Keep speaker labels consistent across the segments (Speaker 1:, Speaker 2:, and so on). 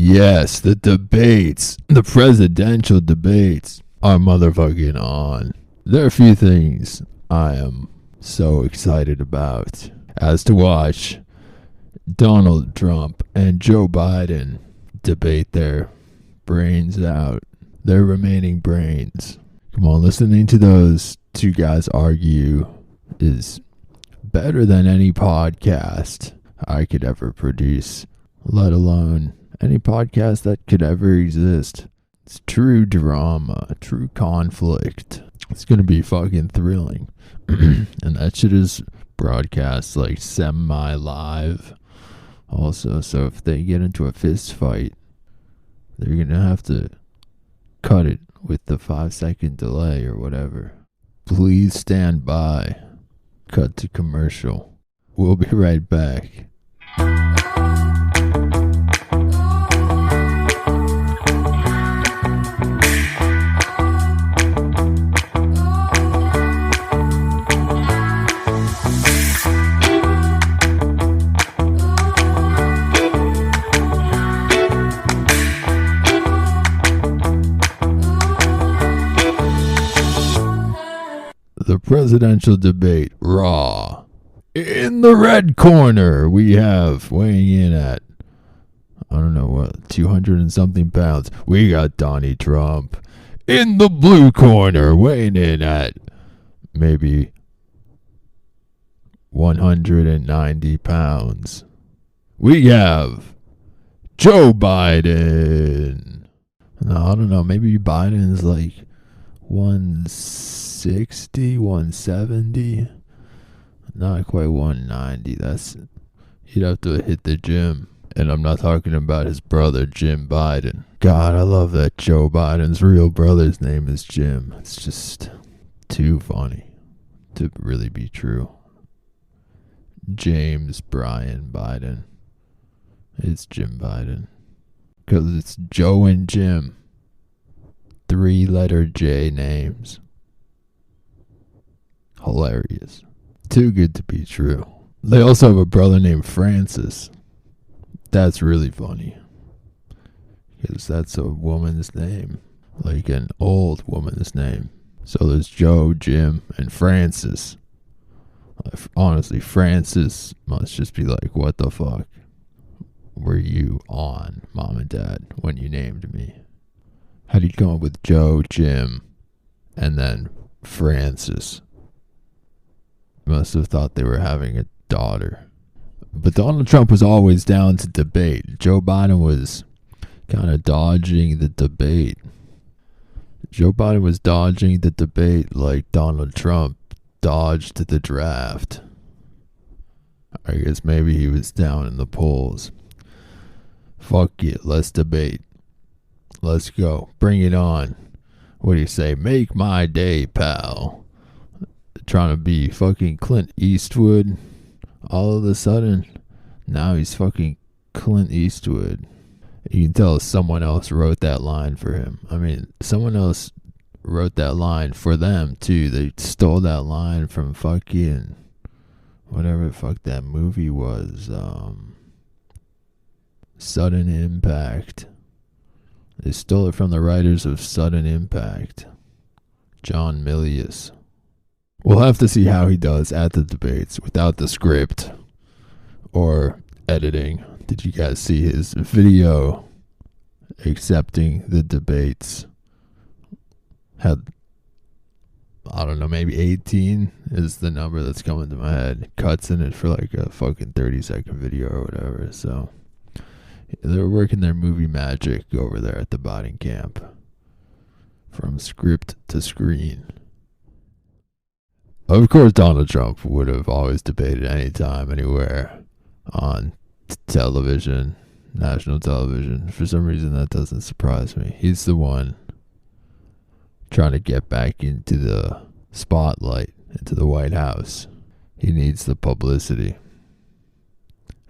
Speaker 1: Yes, the debates, the presidential debates are motherfucking on. There are a few things I am so excited about as to watch Donald Trump and Joe Biden debate their brains out, their remaining brains. Come on, listening to those two guys argue is better than any podcast I could ever produce, let alone any podcast that could ever exist. It's true drama, true conflict. It's going to be fucking thrilling. And that shit is broadcast like semi-live also. So if they get into a fist fight, they're going to have to cut it with the 5-second delay or whatever. Please stand by. Cut to commercial. We'll be right back. The presidential debate, raw. In the red corner, we have weighing in at, I don't know what, 200 and something pounds. We got Donnie Trump. In the blue corner, weighing in at maybe 190 pounds. We have Joe Biden. No, I don't know. Maybe Biden's like 160, 170. Not quite 190. He'd have to hit the gym. And I'm not talking about his brother, Jim Biden. God, I love that Joe Biden's real brother's name is Jim. It's just too funny to really be true. James Brian Biden. It's Jim Biden. Because it's Joe and Jim. 3-letter J names. Hilarious. Too good to be true. They also have a brother named Francis. That's really funny. Because that's a woman's name. Like an old woman's name. So there's Joe, Jim, and Francis. Honestly, Francis must just be like, what the fuck were you on, Mom and Dad, when you named me? How do you come up with Joe, Jim, and then Francis? Must have thought they were having a daughter. But Donald Trump was always down to debate. Joe Biden was kind of dodging the debate. Joe Biden was dodging the debate like Donald Trump dodged the draft. I guess maybe he was down in the polls. Fuck it, let's debate. Let's go. Bring it on. What do you say? Make my day, pal. Trying to be fucking Clint Eastwood. All of a sudden, now he's fucking Clint Eastwood. You can tell someone else wrote that line for him. I mean, someone else wrote that line for them, too. They stole that line from fucking whatever the fuck that movie was. Sudden Impact. They stole it from the writers of Sudden Impact. John Milius. We'll have to see how he does at the debates without the script or editing. Did you guys see his video accepting the debates? Had, I don't know, maybe 18 is the number that's coming to my head. Cuts in it for like a fucking 30-second video or whatever. So they're working their movie magic over there at the Biden camp. From script to screen. Of course, Donald Trump would have always debated anytime, anywhere, on television, national television. For some reason, that doesn't surprise me. He's the one trying to get back into the spotlight, into the White House. He needs the publicity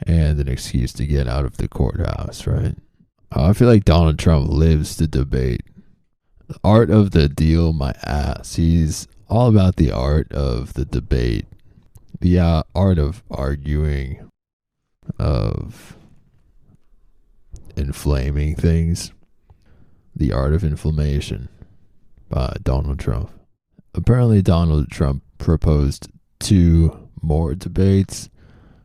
Speaker 1: and an excuse to get out of the courthouse, right? I feel like Donald Trump lives to debate. The art of the deal, my ass. He's all about the art of the debate, the art of arguing, of inflaming things. The Art of Inflammation by Donald Trump. Apparently Donald Trump proposed 2 more debates,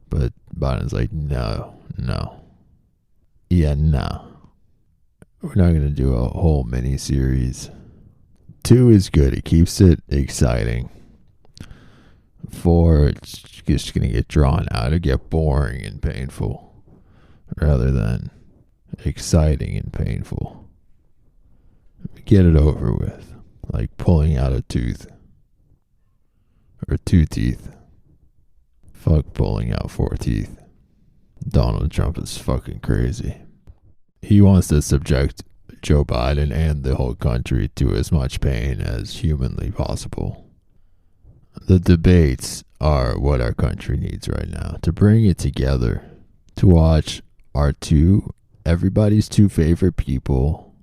Speaker 1: but Biden's like, no. Yeah, no. We're not going to do a whole mini-series. 2 is good. It keeps it exciting. 4, it's just going to get drawn out. It'll get boring and painful rather than exciting and painful. Get it over with. Like pulling out a tooth. Or 2 teeth. Fuck pulling out 4 teeth. Donald Trump is fucking crazy. He wants to subject Joe Biden and the whole country to as much pain as humanly possible. The debates are what our country needs right now. To bring it together. To watch everybody's 2 favorite people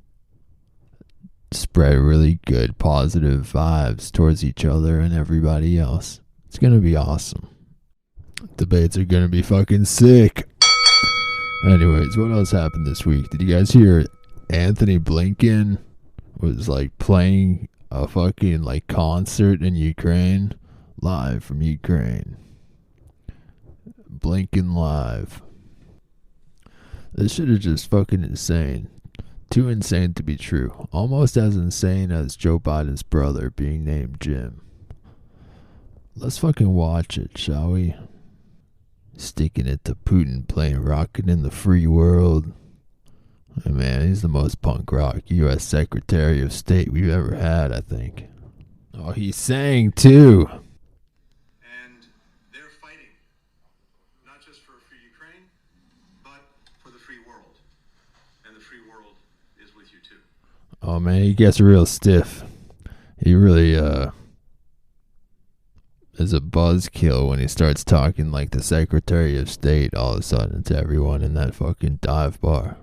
Speaker 1: spread really good positive vibes towards each other and everybody else. It's going to be awesome. Debates are going to be fucking sick. Anyways, what else happened this week? Did you guys hear Anthony Blinken was like playing a fucking like concert in Ukraine? Live from Ukraine. Blinken live. This shit is just fucking insane. Too insane to be true. Almost as insane as Joe Biden's brother being named Jim. Let's fucking watch it, shall we? Sticking it to Putin playing Rocket in the Free World. Hey man, he's the most punk rock U.S. Secretary of State we've ever had, I think. Oh, he sang too.
Speaker 2: And they're fighting, not just for Ukraine, but for the free world. And the free world is with you too.
Speaker 1: Oh man, he gets real stiff. He really, is a buzzkill when he starts talking like the Secretary of State all of a sudden to everyone in that fucking dive bar.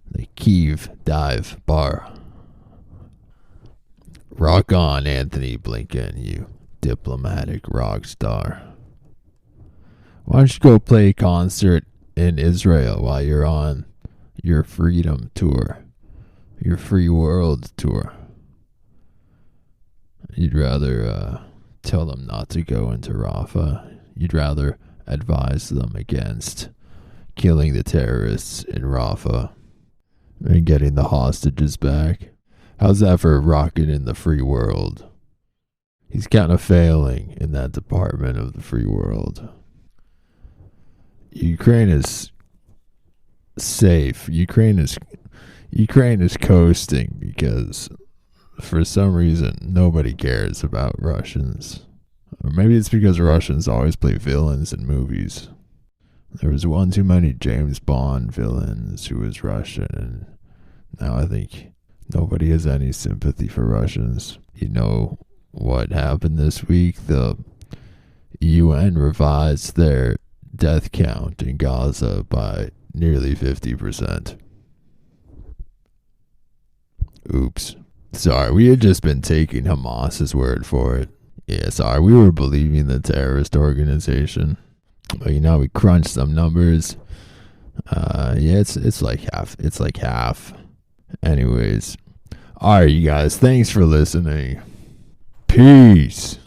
Speaker 1: The Kiev dive bar. Rock on, Anthony Blinken, you diplomatic rock star. Why don't you go play a concert in Israel while you're on your freedom tour, your free world tour? You'd rather, tell them not to go into Rafah. You'd rather advise them against killing the terrorists in Rafah and getting the hostages back. How's that for a rocket in the free world? He's kind of failing in that department of the free world. Ukraine is safe. Ukraine is coasting because for some reason, nobody cares about Russians. Or maybe it's because Russians always play villains in movies. There was one too many James Bond villains who was Russian, and now I think nobody has any sympathy for Russians. You know what happened this week? The UN revised their death count in Gaza by nearly 50%. Oops. Sorry, we had just been taking Hamas's word for it. Yeah, sorry, we were believing the terrorist organization. But we crunched some numbers. Yeah, it's like half. It's like half. Anyways. Alright, you guys, thanks for listening. Peace.